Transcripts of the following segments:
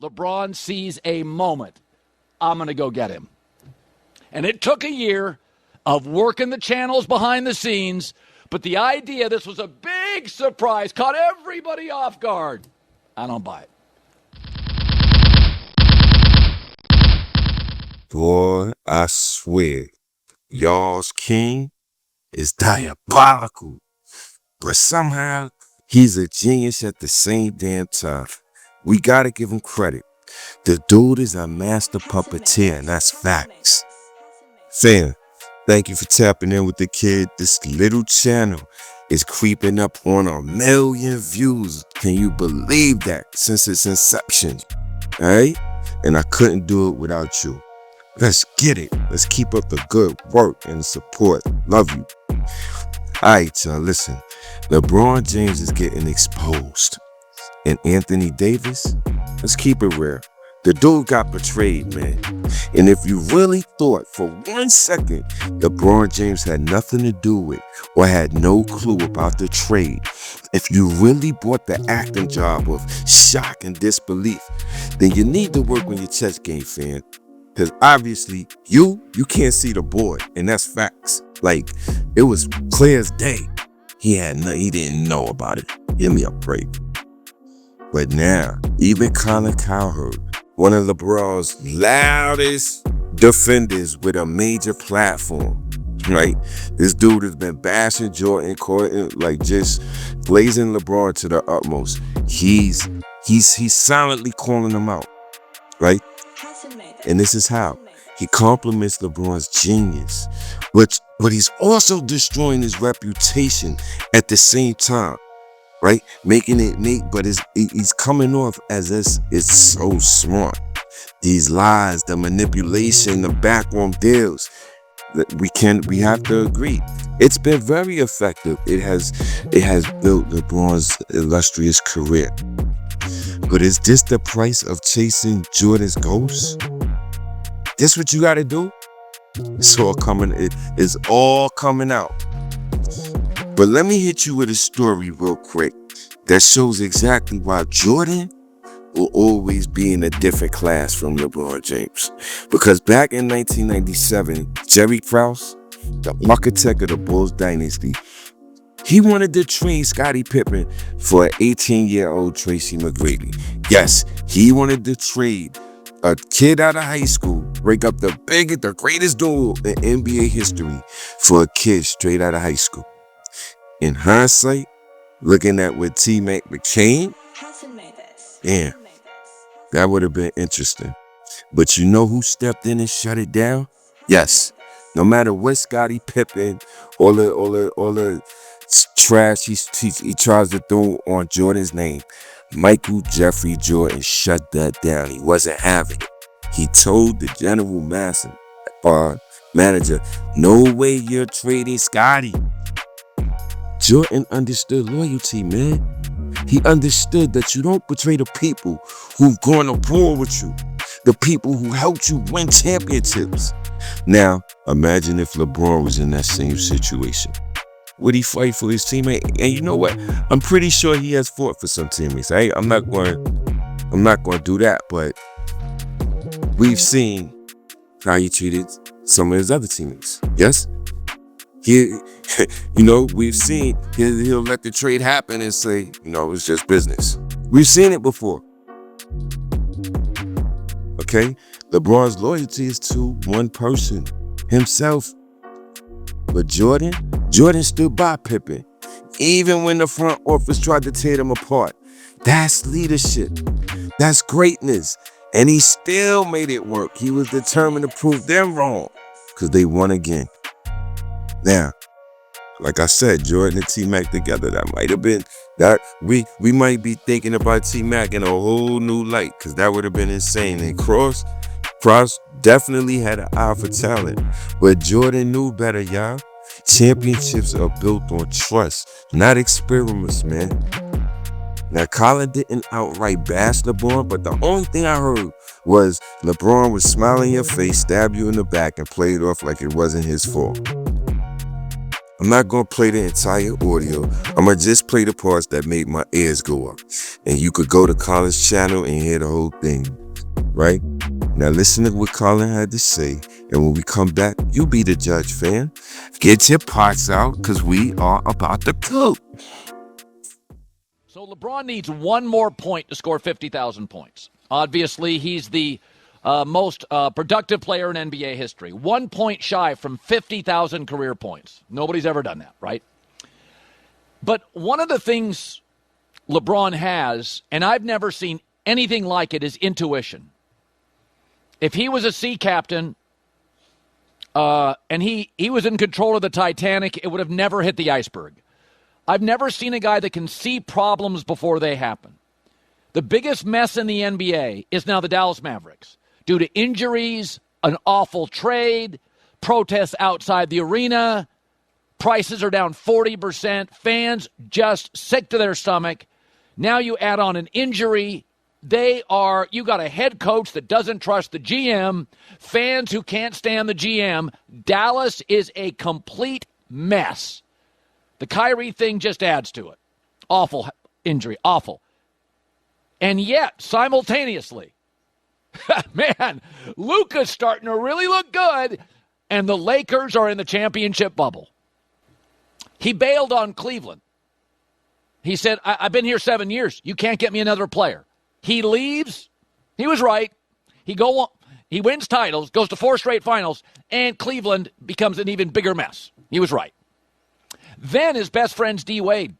LeBron sees a moment, I'm going to go get him. And it took a year of working the channels behind the scenes, but the idea this was a big surprise, caught everybody off guard. I don't buy it. Boy, I swear, y'all's king is diabolical. But somehow, he's a genius at the same damn time. We gotta give him credit. The dude is a master puppeteer, and that's facts. Fam, thank you for tapping in with the kid. This little channel is creeping up on 1 million views. Can you believe that? Since its inception, all right? And I couldn't do it without you. Let's get it. Let's keep up the good work and support. Love you. All right, y'all, listen. LeBron James is getting exposed. And Anthony Davis, let's keep it real. The dude got betrayed, man. And if you really thought for 1 second LeBron James had nothing to do with or had no clue about the trade, if you really bought the acting job of shock and disbelief, then you need to work on your chess game, fam. Because obviously, you can't see the board, and that's facts. Like, it was clear as day. He didn't know about it. Give me a break. But now, even Colin Cowherd, one of LeBron's loudest defenders with a major platform, right? This dude has been bashing Jordan, like just blazing LeBron to the utmost. He's silently calling him out, right? And this is how he compliments LeBron's genius, but he's also destroying his reputation at the same time, right? But he's coming off as it's so smart. These lies, the manipulation, the backroom deals. We have to agree. It's been very effective. It has built LeBron's illustrious career. But is this the price of chasing Jordan's ghost? This what you gotta do? It's all coming out. But let me hit you with a story real quick that shows exactly why Jordan will always be in a different class from LeBron James. Because back in 1997, Jerry Krause, the architect of the Bulls dynasty, he wanted to trade Scottie Pippen for an 18-year-old Tracy McGrady. Yes, he wanted to trade a kid out of high school, break up the greatest duel in NBA history for a kid straight out of high school. In hindsight, looking at what T-Mac became, yeah, that would have been interesting. But you know who stepped in and shut it down? Yes, no matter what Scottie Pippen, all the trash he tries to throw on Jordan's name, Michael Jeffrey Jordan shut that down. He wasn't having it. He told the general manager, no way you're trading Scottie. Jordan understood loyalty, man. He understood that you don't betray the people who've gone to war with you, the people who helped you win championships. Now, imagine if LeBron was in that same situation. Would he fight for his teammate? And you know what? I'm pretty sure he has fought for some teammates. I'm not going to do that, but we've seen how he treated some of his other teammates. Yes? We've seen he'll let the trade happen and say, it's just business. We've seen it before. Okay? LeBron's loyalty is to one person, himself. But Jordan stood by Pippen, even when the front office tried to tear them apart. That's leadership. That's greatness. And he still made it work. He was determined to prove them wrong because they won again. Now, like I said, Jordan and T-Mac together, that might have been, that we might be thinking about T-Mac in a whole new light because that would have been insane. And Cross definitely had an eye for talent, but Jordan knew better, y'all. Championships are built on trust, not experiments, man. Now, Colin didn't outright bash LeBron, but the only thing I heard was LeBron would smile in your face, stab you in the back, and play it off like it wasn't his fault. I'm not going to play the entire audio. I'm going to just play the parts that make my ears go up. And you could go to Colin's channel and hear the whole thing, right? Now listen to what Colin had to say. And when we come back, you be the judge, fam. Get your parts out, because we are about to go. So LeBron needs one more point to score 50,000 points. Obviously, he's the most productive player in NBA history. 1 point shy from 50,000 career points. Nobody's ever done that, right? But one of the things LeBron has, and I've never seen anything like it, is intuition. If he was a sea captain and he was in control of the Titanic, it would have never hit the iceberg. I've never seen a guy that can see problems before they happen. The biggest mess in the NBA is now the Dallas Mavericks. Due to injuries, an awful trade, protests outside the arena, prices are down 40%, fans just sick to their stomach. Now you add on an injury. You got a head coach that doesn't trust the GM, fans who can't stand the GM. Dallas is a complete mess. The Kyrie thing just adds to it. Awful injury, awful. And yet, simultaneously, man, Luka's starting to really look good, and the Lakers are in the championship bubble. He bailed on Cleveland. He said, I've been here 7 years. You can't get me another player. He leaves. He was right. He wins titles, goes to 4 straight finals, and Cleveland becomes an even bigger mess. He was right. Then his best friend's D. Wade.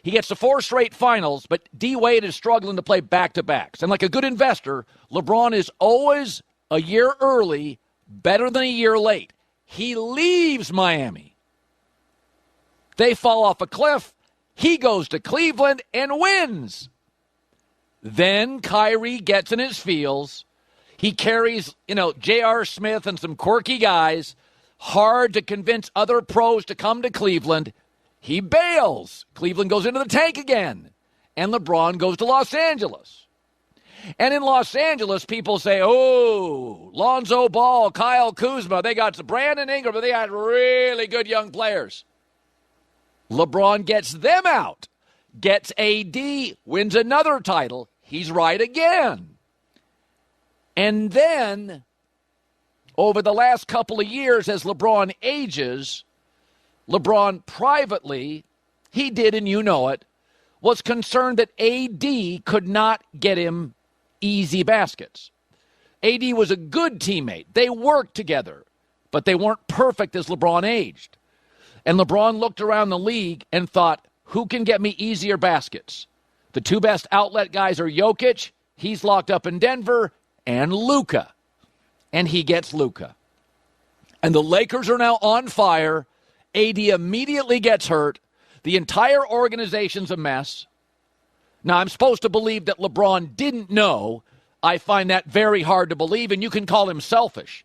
He gets to 4 straight finals, but D. Wade is struggling to play back-to-backs. And like a good investor, LeBron is always a year early, better than a year late. He leaves Miami. They fall off a cliff. He goes to Cleveland and wins. Then Kyrie gets in his feels. He carries, J.R. Smith and some quirky guys, hard to convince other pros to come to Cleveland. He bails. Cleveland goes into the tank again. And LeBron goes to Los Angeles. And in Los Angeles, people say, oh, Lonzo Ball, Kyle Kuzma, they got Brandon Ingram, but they had really good young players. LeBron gets them out, gets AD, wins another title. He's right again. And then, over the last couple of years, as LeBron ages, LeBron privately, he did, and you know it, was concerned that AD could not get him easy baskets. AD was a good teammate. They worked together, but they weren't perfect as LeBron aged. And LeBron looked around the league and thought, who can get me easier baskets? The 2 best outlet guys are Jokic, he's locked up in Denver, and Luka. And he gets Luka. And the Lakers are now on fire. AD immediately gets hurt. The entire organization's a mess. Now, I'm supposed to believe that LeBron didn't know. I find that very hard to believe, and you can call him selfish.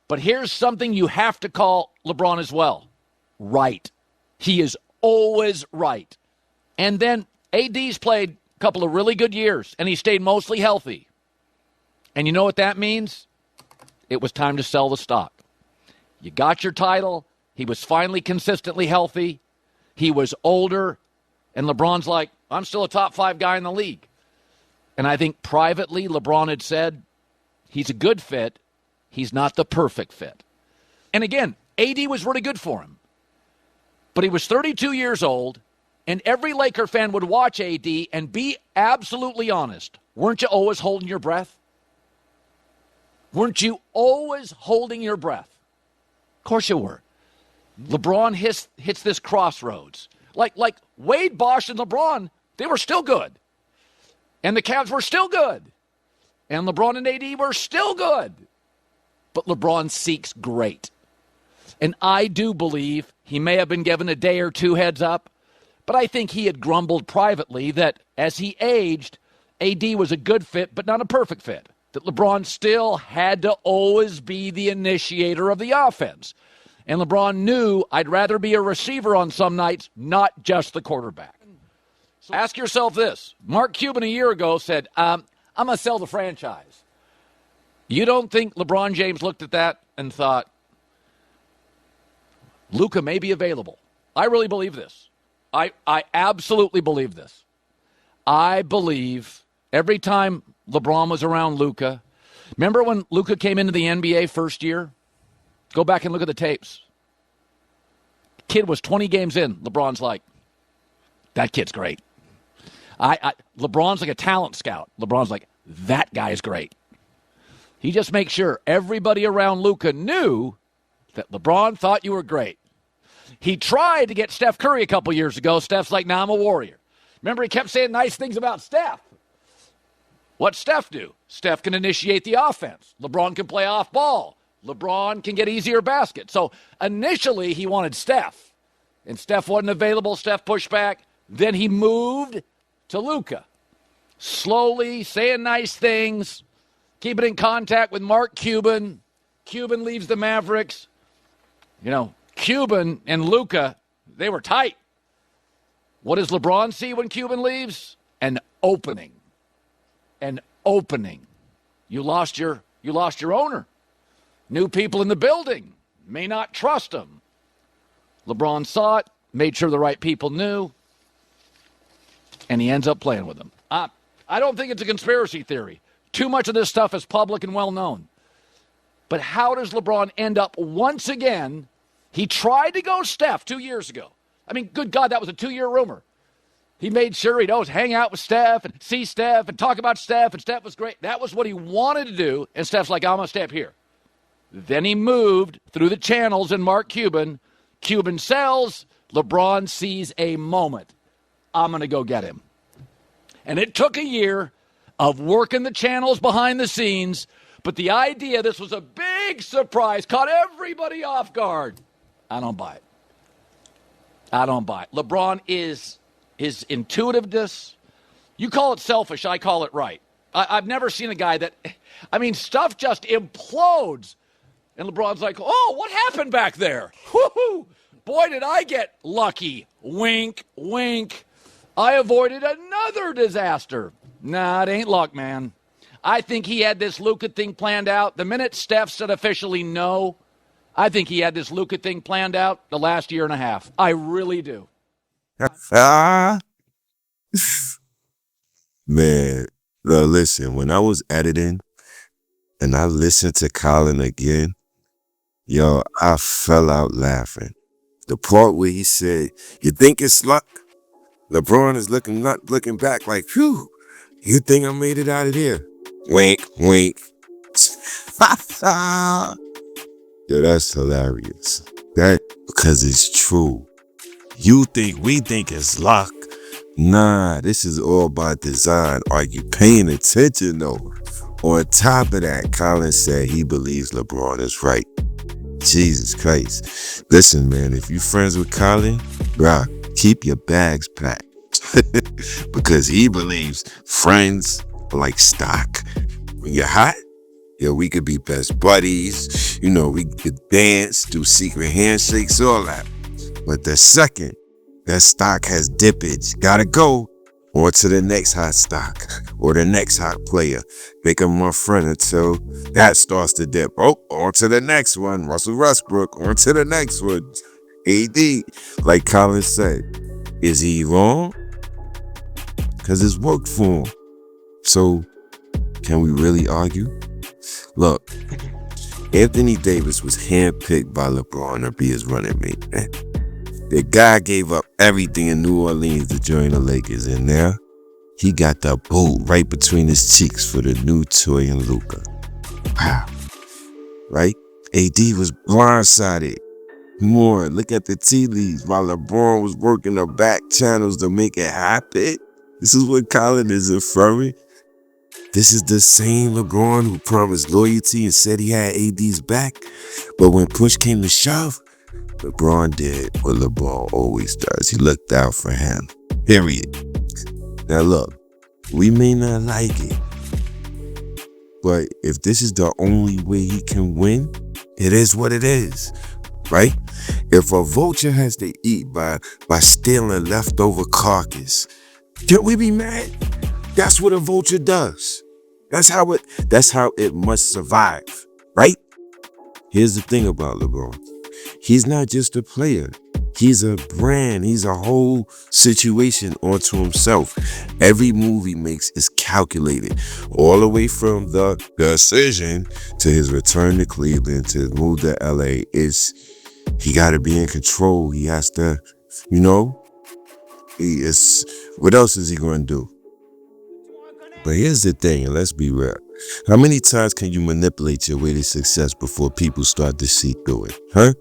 But here's something you have to call LeBron as well. Right. He is always right. And then AD's played a couple of really good years, and he stayed mostly healthy. And you know what that means? It was time to sell the stock. You got your title. He was finally consistently healthy. He was older. And LeBron's like, I'm still a top 5 guy in the league. And I think privately LeBron had said, he's a good fit. He's not the perfect fit. And again, AD was really good for him. But he was 32 years old, and every Laker fan would watch AD and be absolutely honest. Weren't you always holding your breath? Weren't you always holding your breath? Of course you were. LeBron hits this crossroads. Like Wade, Bosh, and LeBron, they were still good. And the Cavs were still good. And LeBron and AD were still good. But LeBron seeks great. And I do believe he may have been given a day or 2 heads up, but I think he had grumbled privately that as he aged, AD was a good fit, but not a perfect fit. That LeBron still had to always be the initiator of the offense. And LeBron knew I'd rather be a receiver on some nights, not just the quarterback. So ask yourself this. Mark Cuban a year ago said, I'm going to sell the franchise. You don't think LeBron James looked at that and thought, Luka may be available. I really believe this. I absolutely believe this. I believe every time LeBron was around Luka, remember when Luka came into the NBA first year? Go back and look at the tapes. Kid was 20 games in. LeBron's like, that kid's great. LeBron's like a talent scout. LeBron's like, that guy's great. He just makes sure everybody around Luka knew that LeBron thought you were great. He tried to get Steph Curry a couple years ago. Steph's like, nah, I'm a warrior. Remember, he kept saying nice things about Steph. What's Steph do? Steph can initiate the offense. LeBron can play off ball. LeBron can get easier baskets. So initially, he wanted Steph. And Steph wasn't available. Steph pushed back. Then he moved to Luka. Slowly saying nice things. Keeping in contact with Mark Cuban. Cuban leaves the Mavericks. You know, Cuban and Luka, they were tight. What does LeBron see when Cuban leaves? An opening. An opening. You lost your owner. New people in the building may not trust him. LeBron saw it, made sure the right people knew, and he ends up playing with them. I don't think it's a conspiracy theory. Too much of this stuff is public and well known. But how does LeBron end up once again? He tried to go Steph 2 years ago. I mean, good God, that was a 2-year rumor. He made sure he'd always hang out with Steph and see Steph and talk about Steph, and Steph was great. That was what he wanted to do, and Steph's like, I'm going to stay up here. Then he moved through the channels and Mark Cuban. Cuban sells. LeBron sees a moment. I'm going to go get him. And it took a year of working the channels behind the scenes, but the idea this was a big surprise, caught everybody off guard. I don't buy it. I don't buy it. LeBron is his intuitiveness. You call it selfish, I call it right. I've never seen a guy that, I mean, stuff just implodes. And LeBron's like, oh, what happened back there? Woo-hoo. Boy, did I get lucky. Wink, wink. I avoided another disaster. Nah, it ain't luck, man. I think he had this Luka thing planned out. The minute Steph said officially no, I think he had this Luka thing planned out the last year and a half. I really do. Man, listen, when I was editing and I listened to Colin again, yo, I fell out laughing. The part where he said, you think it's luck? LeBron is not looking back like, phew, you think I made it out of there? Wink, wink. Yo, that's hilarious. That, because it's true. We think it's luck. Nah, this is all by design. Are you paying attention though? On top of that, Colin said he believes LeBron is right. Jesus Christ. Listen, man, if you friends with Colin, bro, keep your bags packed. Because he believes friends are like stock. When you're hot, yo, we could be best buddies. You know, we could dance, do secret handshakes, all that. But the second that stock has dippage, gotta go on to the next hot stock or the next hot player. Make him my friend until that starts to dip. Oh, on to the next one. Russell Westbrook, on to the next one. AD, like Colin said, is he wrong? Because it's worked for him. So, can we really argue? Look, Anthony Davis was handpicked by LeBron to be his running mate, man. The guy gave up everything in New Orleans to join the Lakers, and now he got the boot right between his cheeks for the new toy and Luka. Wow. Right? AD was blindsided. More, look at the tea leaves while LeBron was working the back channels to make it happen. This is what Colin is inferring. This is the same LeBron who promised loyalty and said he had AD's back. But when push came to shove, LeBron did what LeBron always does. He looked out for him. Period. Now look, we may not like it, but if this is the only way he can win, it is what it is, right? If a vulture has to eat by stealing leftover carcass, can we be mad? That's what a vulture does. That's how it must survive, right? Here's the thing about LeBron. He's not just a player. He's a brand. He's a whole situation onto himself. Every move he makes is calculated, all the way from the decision to his return to Cleveland to his move to LA. He got to be in control. He has to, what else is he going to do? But here's the thing, and let's be real. How many times can you manipulate your way to success before people start to see through it, huh?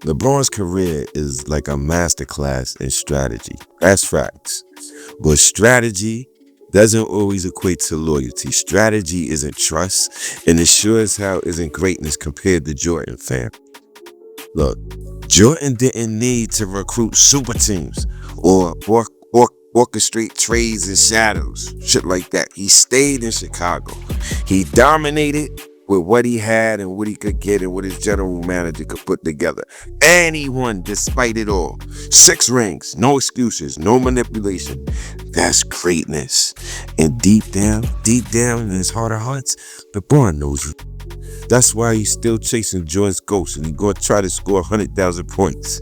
LeBron's career is like a masterclass in strategy. That's facts. But strategy doesn't always equate to loyalty. Strategy isn't trust, and it sure as hell isn't greatness compared to Jordan, fam. Look, Jordan didn't need to recruit super teams or orchestrate trades and shadows, shit like that. He stayed in Chicago. He dominated with what he had and what he could get and what his general manager could put together. And he won despite it all. 6 rings, no excuses, no manipulation. That's greatness. And deep down in his heart of hearts, LeBron knows it. That's why he's still chasing Jordan's ghost and he's going to try to score 100,000 points.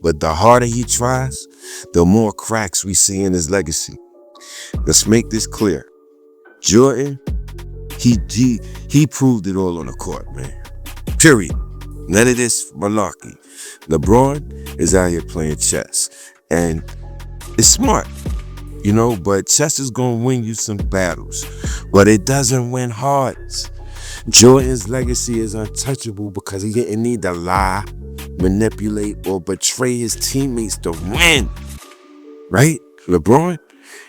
But the harder he tries, the more cracks we see in his legacy. Let's make this clear. Jordan, he proved it all on the court, man. Period. None of this malarkey. LeBron is out here playing chess. And it's smart, but chess is going to win you some battles. But it doesn't win hearts. Jordan's legacy is untouchable because he didn't need to lie, manipulate, or betray his teammates to win. Right? LeBron,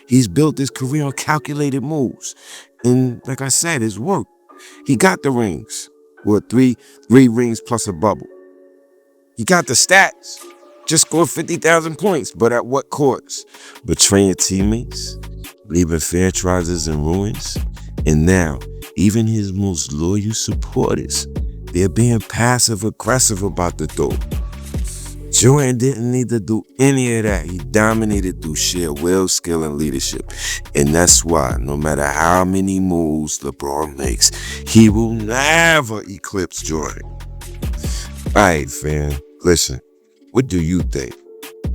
he's built his career on calculated moves. And like I said, his work. He got the rings. Or three rings plus a bubble. He got the stats. Just scored 50,000 points, but at what cost? Betraying teammates, leaving franchises in ruins, and now, even his most loyal supporters, they're being passive-aggressive about the dope. Jordan didn't need to do any of that. He dominated through sheer will, skill, and leadership. And that's why, no matter how many moves LeBron makes, he will never eclipse Jordan. All right, fam, listen, what do you think?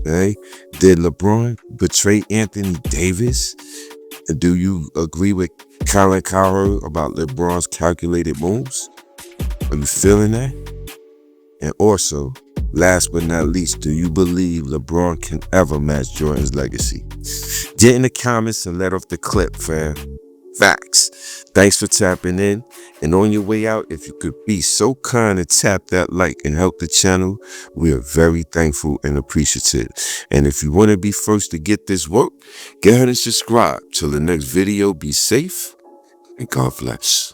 Hey, did LeBron betray Anthony Davis? And do you agree with Colin Cowherd about LeBron's calculated moves? Are you feeling that? And also, last but not least, do you believe LeBron can ever match Jordan's legacy? Get in the comments and let off the clip, fam. Facts. Thanks for tapping in. And on your way out, if you could be so kind and tap that like and help the channel, we are very thankful and appreciative. And if you want to be first to get this work, go ahead and subscribe. Till the next video, be safe and God bless.